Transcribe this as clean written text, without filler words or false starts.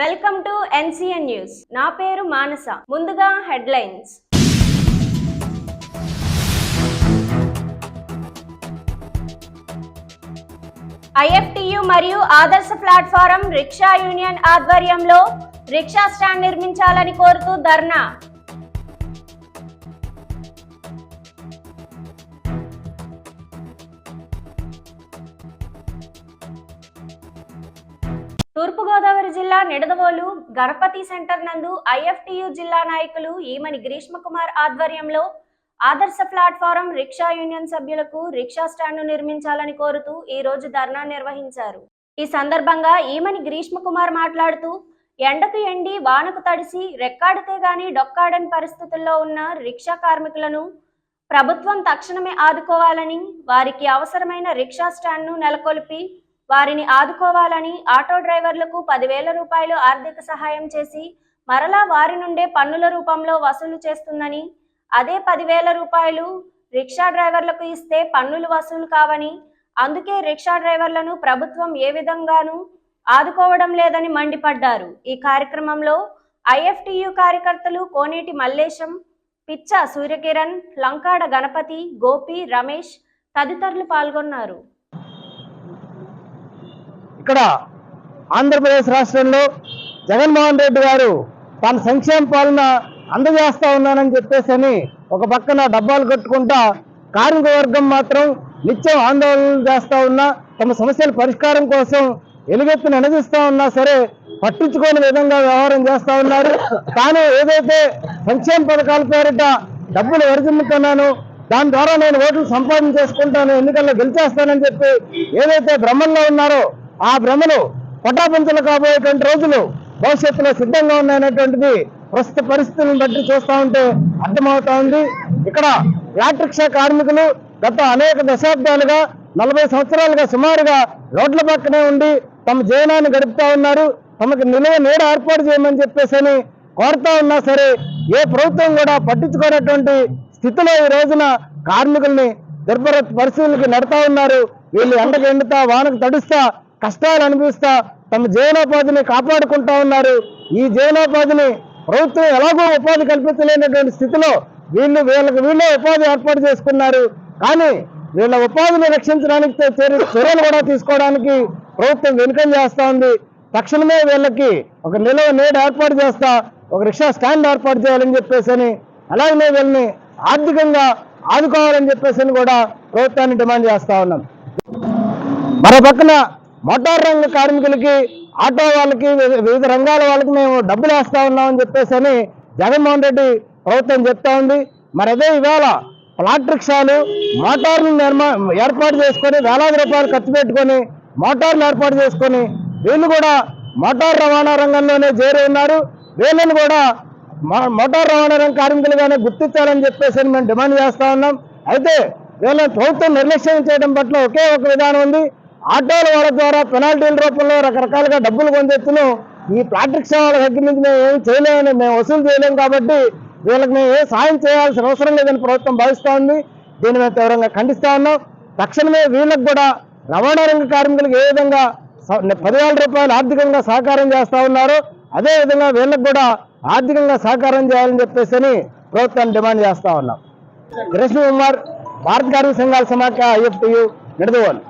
Welcome to NCN news. నా పేరు మానస. ముందుగా హెడ్లైన్స్. IFTU మరియు ఆదర్శ ప్లాట్ఫారం రిక్షా యూనియన్ ఆధ్వర్యంలో రిక్షా స్టాండ్ నిర్మించాలని కోరుతూ ధర్నా. తూర్పుగోదావరి జిల్లా నిడదవోలు గణపతి సెంటర్ నందు IFTU జిల్లా నాయకులు ఈమని గ్రీష్మకుమార్ ఆధ్వర్యంలో ఆదర్శ ప్లాట్ఫారం రిక్షా యూనియన్ సభ్యులకు రిక్షా స్టాండ్ నిర్మించాలని కోరుతూ ఈ రోజు ధర్నా నిర్వహించారు. ఈ సందర్భంగా ఈమని గ్రీష్మకుమార్ మాట్లాడుతూ ఎండకు ఎండి వానకు తడిసి రెక్కాడితే గాని డొక్కాడని పరిస్థితుల్లో ఉన్న రిక్షా కార్మికులను ప్రభుత్వం తక్షణమే ఆదుకోవాలని, వారికి అవసరమైన రిక్షా స్టాండ్ ను నెలకొల్పి వారిని ఆదుకోవాలని, ఆటో డ్రైవర్లకు 10,000 రూపాయలు ఆర్థిక సహాయం చేసి మరలా వారి నుండే పన్నుల రూపంలో వసూలు చేస్తుందని, అదే 10,000 రూపాయలు రిక్షా డ్రైవర్లకు ఇస్తే పన్నులు వసూలు కావని, అందుకే రిక్షా డ్రైవర్లను ప్రభుత్వం ఏ విధంగానూ ఆదుకోవడం లేదని మండిపడ్డారు. ఈ కార్యక్రమంలో IFTU కార్యకర్తలు కోనేటి మల్లేశం, పిచ్చ సూర్యకిరణ్, లంకాడ గణపతి, గోపి, రమేష్ తదితరులు పాల్గొన్నారు. ఇక్కడ ఆంధ్రప్రదేశ్ రాష్ట్రంలో జగన్మోహన్ రెడ్డి గారు తన సంక్షేమ పాలన అందజేస్తా ఉన్నానని చెప్పేసి ఒక పక్కన డబ్బాలు కట్టుకుంటా కార్మిక వర్గం మాత్రం నిత్యం ఆందోళనలు చేస్తూ ఉన్నా, తమ సమస్యల పరిష్కారం కోసం ఎలుగెత్తున నినదిస్తూ ఉన్నా సరే పట్టించుకోని విధంగా వ్యవహారం చేస్తూ ఉన్నారు. తాను ఏదైతే సంక్షేమ పథకాల పేరిట డబ్బులు వరిజిమ్ముతున్నాను, దాని ద్వారా నేను ఓట్లు సంపాదన చేసుకుంటాను, ఎన్నికల్లో గెలిచేస్తానని చెప్పి ఏదైతే భ్రమంలో ఉన్నారో ఆ భ్రమలు పటాపంచలు కాబోయేటువంటి రోజులు భవిష్యత్తులో సిద్ధంగా ఉన్నాయనేటువంటిది ప్రస్తుత పరిస్థితులను బట్టి చూస్తూ ఉంటే అర్థమవుతా ఉంది. ఇక్కడ రిక్షా కార్మికులు గత అనేక దశాబ్దాలుగా 40 సంవత్సరాలుగా సుమారుగా రోడ్ల పక్కనే ఉండి తమ జీవనాన్ని గడుపుతా ఉన్నారు. తమకు నిలువ నీడ ఏర్పాటు చేయమని చెప్పేసి కోరుతా ఉన్నా సరే ఏ ప్రభుత్వం కూడా పట్టించుకునేటువంటి స్థితిలో ఈ రోజున కార్మికుల్ని దుర్భర పరిస్థితులకి నెడతా ఉన్నారు. వీళ్ళు ఎండకు ఎండుతా వానకు తడుస్తా కష్టాలు అనిపిస్తా తమ జీవనోపాధిని కాపాడుకుంటా ఉన్నారు. ఈ జీవనోపాధిని ప్రభుత్వం ఎలాగో ఉపాధి కల్పించలేనటువంటి స్థితిలో వీళ్ళకి ఉపాధి ఏర్పాటు చేసుకున్నారు. కానీ వీళ్ళ ఉపాధిని రక్షించడానికి చర్యలు కూడా తీసుకోవడానికి ప్రభుత్వం వెనుకం చేస్తా ఉంది. తక్షణమే వీళ్ళకి ఒక నిలువ నీడ ఏర్పాటు చేస్తా, ఒక రిక్షా స్టాండ్ ఏర్పాటు చేయాలని చెప్పేసి, అలాగనే వీళ్ళని ఆర్థికంగా ఆదుకోవాలని చెప్పేసి కూడా ప్రభుత్వాన్ని డిమాండ్ చేస్తా ఉన్నాం. మరో పక్కన మోటార్ రంగ కార్మికులకి, ఆటో వాళ్ళకి, వివిధ రంగాల వాళ్ళకి మేము డబ్బులు వేస్తా ఉన్నామని చెప్పేసి జగన్మోహన్ రెడ్డి ప్రభుత్వం చెప్తా ఉంది. మరి అదే ఇవాళ ఫ్లాట్ రిక్షాలు మోటార్లను ఏర్పాటు చేసుకొని వేలాది రూపాయలు ఖర్చు పెట్టుకొని మోటార్లు ఏర్పాటు చేసుకొని వీళ్ళు కూడా మోటార్ రవాణా రంగంలోనే చేరి ఉన్నారు. వీళ్ళని కూడా మోటార్ రవాణా రంగ కార్మికులుగానే గుర్తించాలని చెప్పేసి మేము డిమాండ్ చేస్తా ఉన్నాం. అయితే వీళ్ళని ప్రభుత్వం నిర్లక్ష్యం చేయడం పట్ల ఒకే ఒక విధానం ఉంది. ఆటోల వాళ్ళ ద్వారా పెనాల్టీల రూపంలో రకరకాలుగా డబ్బులు పొందెత్తును ఈ ఫ్లాట్ రిక్షా వాళ్ళ దగ్గర నుంచి మేము ఏం చేయలేమని, మేము వసూలు చేయలేము కాబట్టి వీళ్ళకి మేము ఏ సాయం చేయాల్సిన అవసరం లేదని ప్రభుత్వం భావిస్తూ ఉంది. దీన్ని మేము తీవ్రంగా ఖండిస్తా ఉన్నాం. తక్షణమే వీళ్ళకి కూడా రవాణా రంగ కార్మికులకు ఏ విధంగా 10,000 రూపాయలు ఆర్థికంగా సహకారం చేస్తూ ఉన్నారో అదేవిధంగా వీళ్ళకి కూడా ఆర్థికంగా సహకారం చేయాలని చెప్పేసి ప్రభుత్వాన్ని డిమాండ్ చేస్తా ఉన్నాం. కృష్ణ కుమార్, భారత కార్మిక సంఘాల సమాఖ్య IFTU నిడదవోలు.